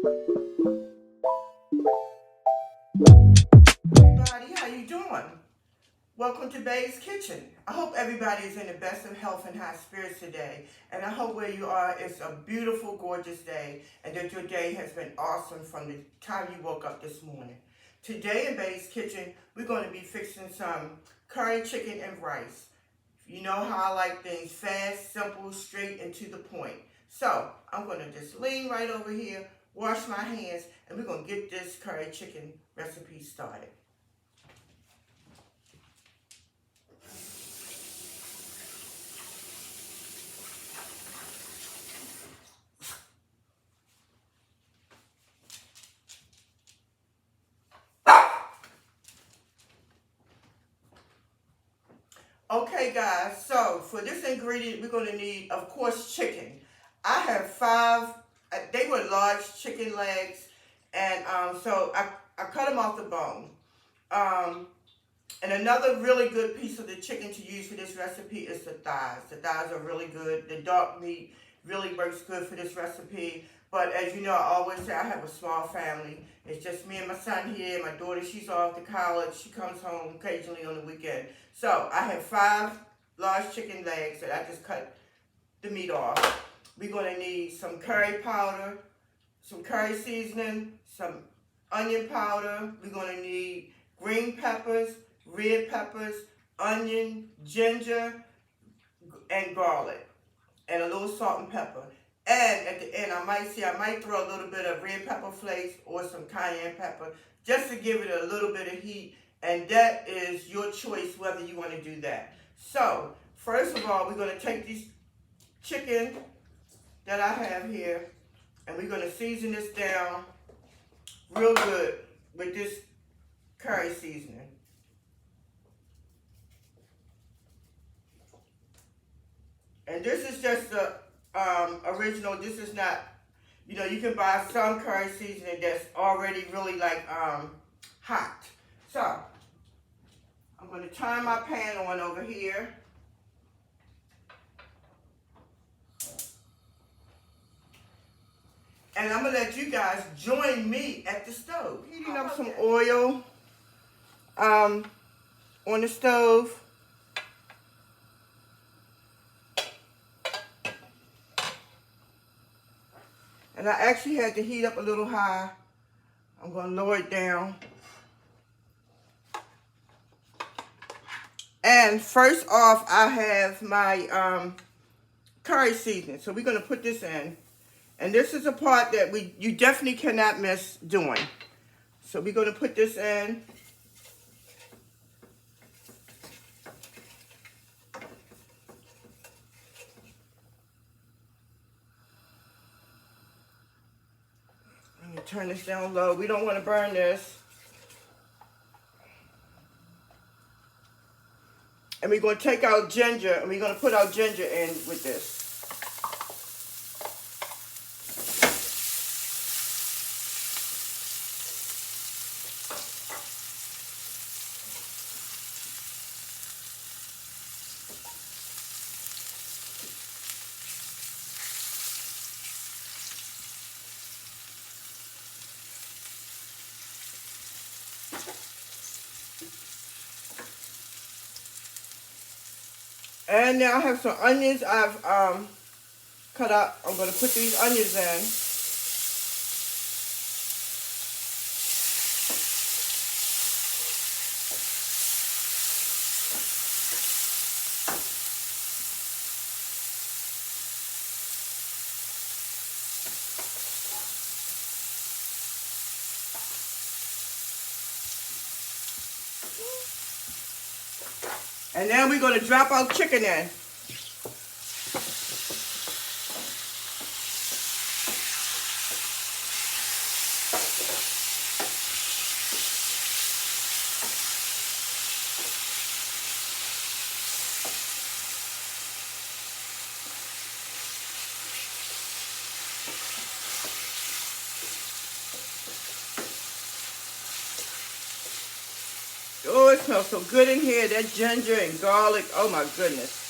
Everybody, how you doing? Welcome to Bae's Kitchen. I hope everybody is in the best of health and high spirits today. And I hope where you are, it's a beautiful, gorgeous day, and that your day has been awesome from the time you woke up this morning. Today in Bae's Kitchen, we're going to be fixing some curry chicken and rice. You know how I like things fast, simple, straight, and to the point. So I'm going to just lean right over here, wash my hands, and we're going to get this curry chicken recipe started. Okay guys, so for this ingredient we're going to need, of course, chicken. I have 5, they were large chicken legs, and so I cut them off the bone. And another really good piece of the chicken to use for this recipe is the thighs. The thighs are really good. The dark meat really works good for this recipe. But as you know, I always say I have a small family. It's just me and my son here. My daughter, she's off to college. She comes home occasionally on the weekend. So I have 5 large chicken legs that I just cut the meat off. We're going to need some curry powder, some curry seasoning, some onion powder. We're going to need green peppers, red peppers, onion, ginger, and garlic, and a little salt and pepper. And at the end, I might throw a little bit of red pepper flakes or some cayenne pepper just to give it a little bit of heat. And that is your choice whether you want to do that. So, first of all, we're going to take this chicken that I have here, and we're going to season this down real good with this curry seasoning. And this is just the original. This is not, you can buy some curry seasoning that's already really like hot. So I'm going to turn my pan on over here. And I'm going to let you guys join me at the stove. Heating up some oil on the stove. And I actually had to heat up a little high. I'm going to lower it down. And first off, I have my curry seasoning. So we're going to put this in. And this is a part that you definitely cannot miss doing. So we're going to put this in. I'm going to turn this down low. We don't want to burn this. And we're going to take out ginger, and we're going to put our ginger in with this. And now I have some onions I've cut up. I'm going to put these onions in. And then we're going to drop our chicken in. Oh, it smells so good in here. That ginger and garlic. Oh my goodness.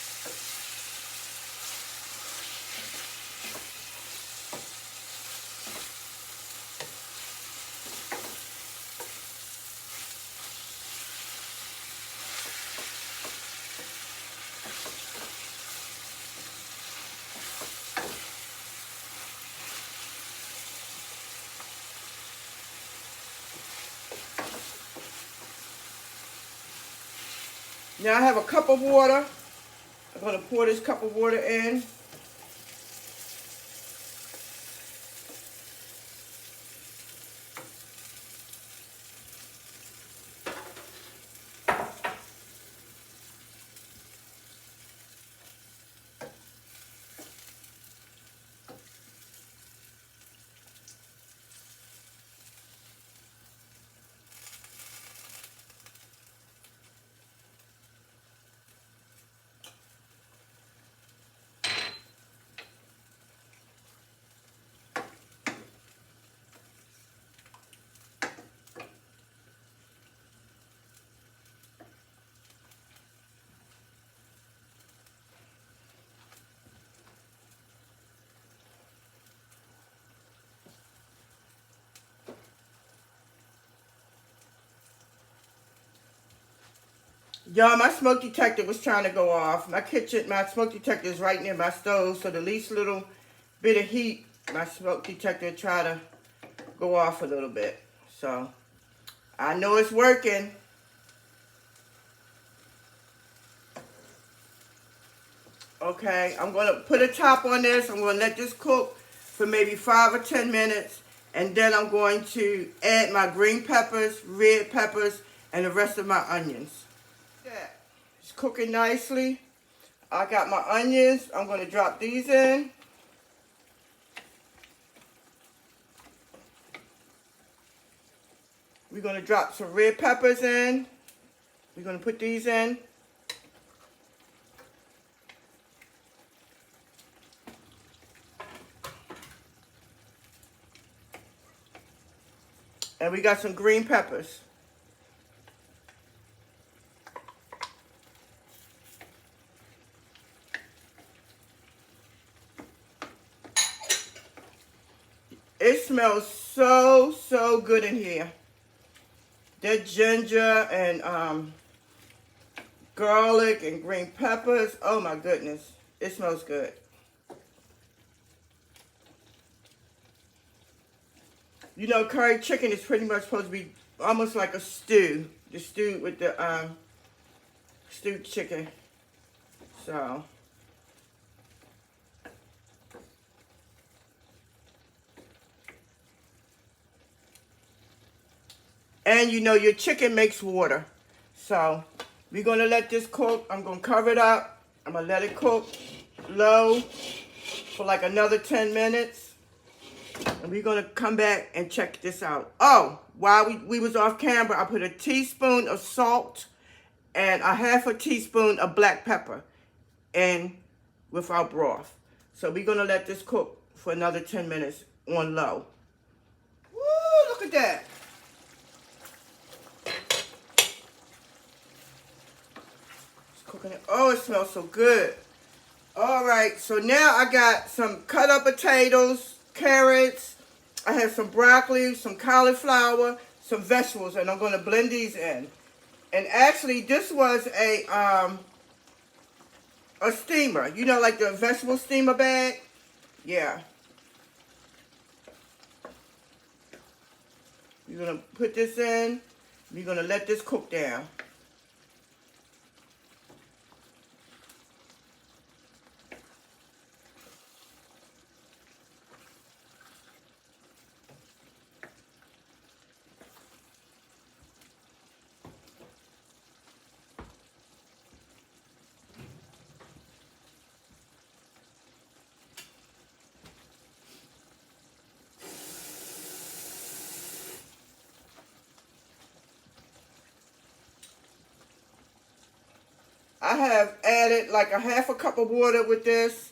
Now I have a cup of water. I'm going to pour this cup of water in. Y'all, my smoke detector was trying to go off. My smoke detector is right near my stove, so the least little bit of heat, my smoke detector try to go off a little bit. So, I know it's working. Okay, I'm going to put a top on this. I'm going to let this cook for maybe 5 or 10 minutes. And then I'm going to add my green peppers, red peppers, and the rest of my onions. Yeah, it's cooking nicely. I got my onions. I'm going to drop these in. We're going to drop some red peppers in. We're going to put these in. And we got some green peppers. It smells so, so good in here. That ginger and garlic and green peppers. Oh my goodness. It smells good. You know, curry chicken is pretty much supposed to be almost like a stew. The stew with the stewed chicken. So. And you know, your chicken makes water. So, we're going to let this cook. I'm going to cover it up. I'm going to let it cook low for like another 10 minutes. And we're going to come back and check this out. Oh, while we was off camera, I put a teaspoon of salt and a half a teaspoon of black pepper in with our broth. So we're going to let this cook for another 10 minutes on low. Woo, look at that. It's cooking it. Oh, it smells so good. All right, so now I got some cut up potatoes, carrots. I have some broccoli, some cauliflower, some vegetables, and I'm going to blend these in. And actually, this was a steamer. You know, like the vegetable steamer bag? Yeah. You're going to put this in. You're going to let this cook down. I have added like a half a cup of water with this,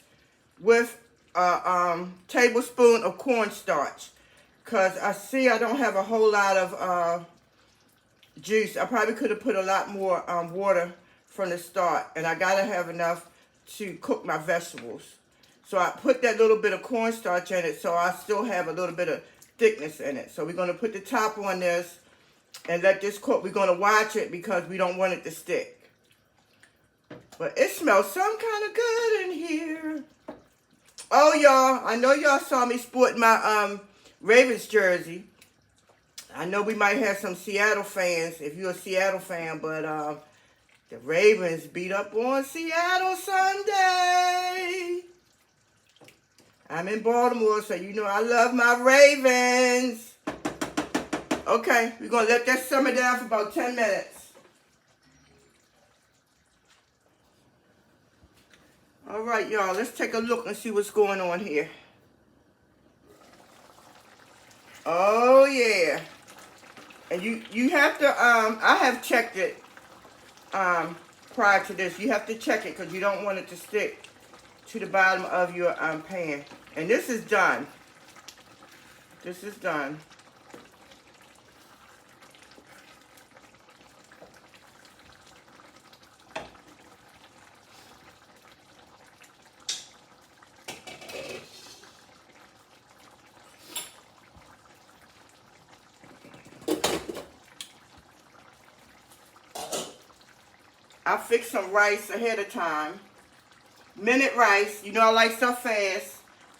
with a tablespoon of cornstarch, because I see I don't have a whole lot of juice. I probably could have put a lot more water from the start, and I gotta have enough to cook my vegetables. So I put that little bit of cornstarch in it, so I still have a little bit of thickness in it. So we're gonna put the top on this and let this cook. We're gonna watch it because we don't want it to stick. But it smells some kind of good in here. Oh, y'all, I know y'all saw me sport my Ravens jersey. I know we might have some Seattle fans, if you're a Seattle fan, but The Ravens beat up on Seattle Sunday. I'm in Baltimore, so you know I love my Ravens. Okay, we're going to let that simmer down for about 10 minutes. All right, y'all, let's take a look and see what's going on here. Oh, yeah. And you have to, I have checked it prior to this. You have to check it because you don't want it to stick to the bottom of your pan. And this is done. This is done. I fixed some rice ahead of time. Minute rice. You know I like stuff fast.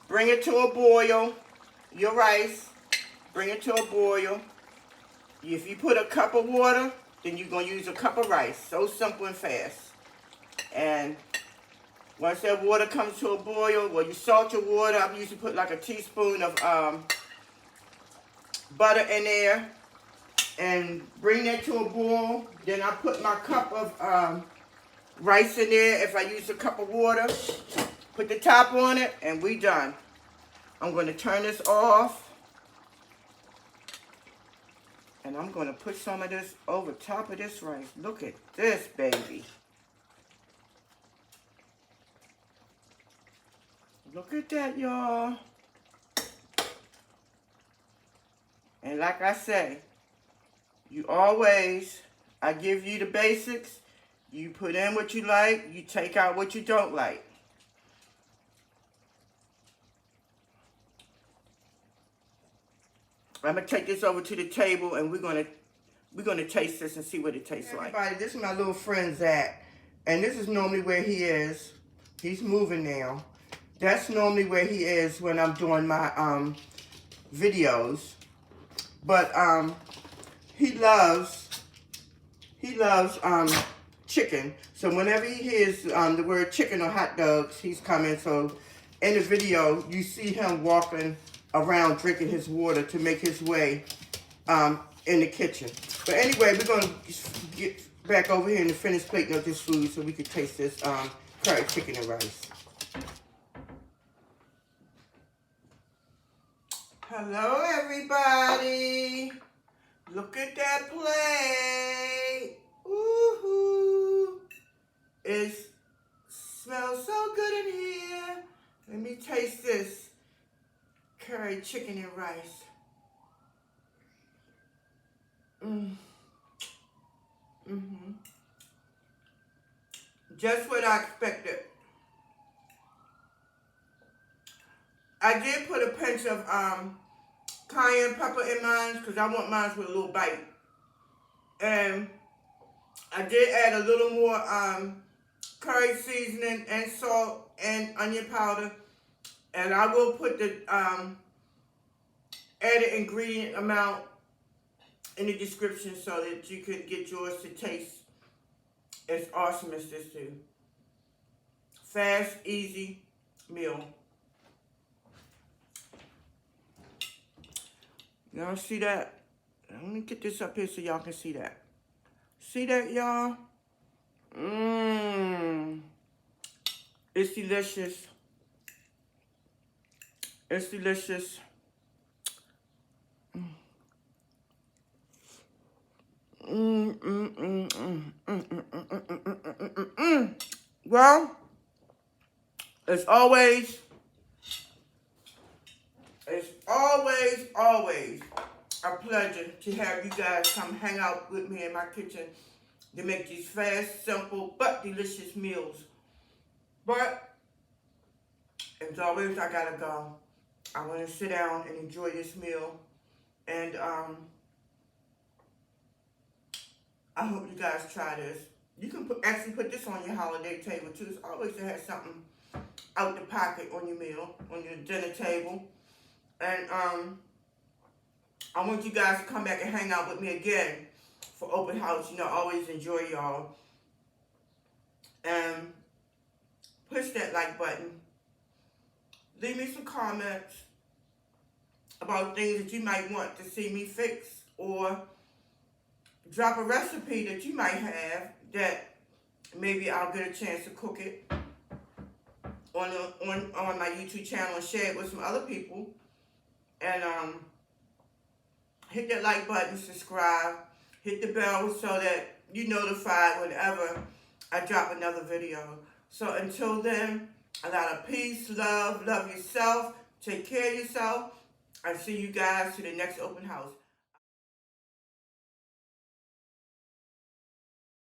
Bring it to a boil. Your rice. Bring it to a boil. If you put a cup of water, then you're going to use a cup of rice. So simple and fast. And once that water comes to a boil, well, you salt your water. I usually put like a teaspoon of butter in there. And bring that to a boil. Then I put my cup of rice in there. If I use a cup of water, put the top on it, and we done. I'm going to turn this off. And I'm going to put some of this over top of this rice. Look at this, baby. Look at that, y'all. And like I say, I give you the basics. You put in what you like. You take out what you don't like. I'm going to take this over to the table and we're going to taste this and see what it tastes like. Everybody, this is my little friend Zach. And this is normally where he is. He's moving now. That's normally where he is when I'm doing my videos. But he loves chicken. So whenever he hears the word chicken or hot dogs, he's coming. So in the video, you see him walking around drinking his water to make his way in the kitchen. But anyway, we're going to get back over here and finish plating up this food so we can taste this curry chicken and rice. Hello, everybody. Look at that plate. Woohoo. It smells so good in here. Let me taste this curry chicken and rice. Just what I expected. I did put a pinch of cayenne pepper in mine because I want mine with a little bite. And I did add a little more curry seasoning and salt and onion powder. And I will put the added ingredient amount in the description so that you can get yours to taste as awesome as this do. Fast, easy meal. Y'all see that? Let me get this up here so y'all can see that. See that, y'all? It's delicious. It's delicious. Well, it's always a pleasure to have you guys come hang out with me in my kitchen to make these fast, simple, but delicious meals. But, as always, I gotta go. I want to sit down and enjoy this meal. And I hope you guys try this. You can actually put this on your holiday table too. It's always to have something out the pocket on your meal, on your dinner table. And I want you guys to come back and hang out with me again for open house. You know, I always enjoy y'all. and push that like button. Leave me some comments about things that you might want to see me fix, or drop a recipe that you might have that maybe I'll get a chance to cook it on my YouTube channel and share it with some other people. And hit that like button, subscribe, hit the bell so that you're notified whenever I drop another video. So until then, a lot of peace, love yourself, take care of yourself. I'll see you guys to the next open house.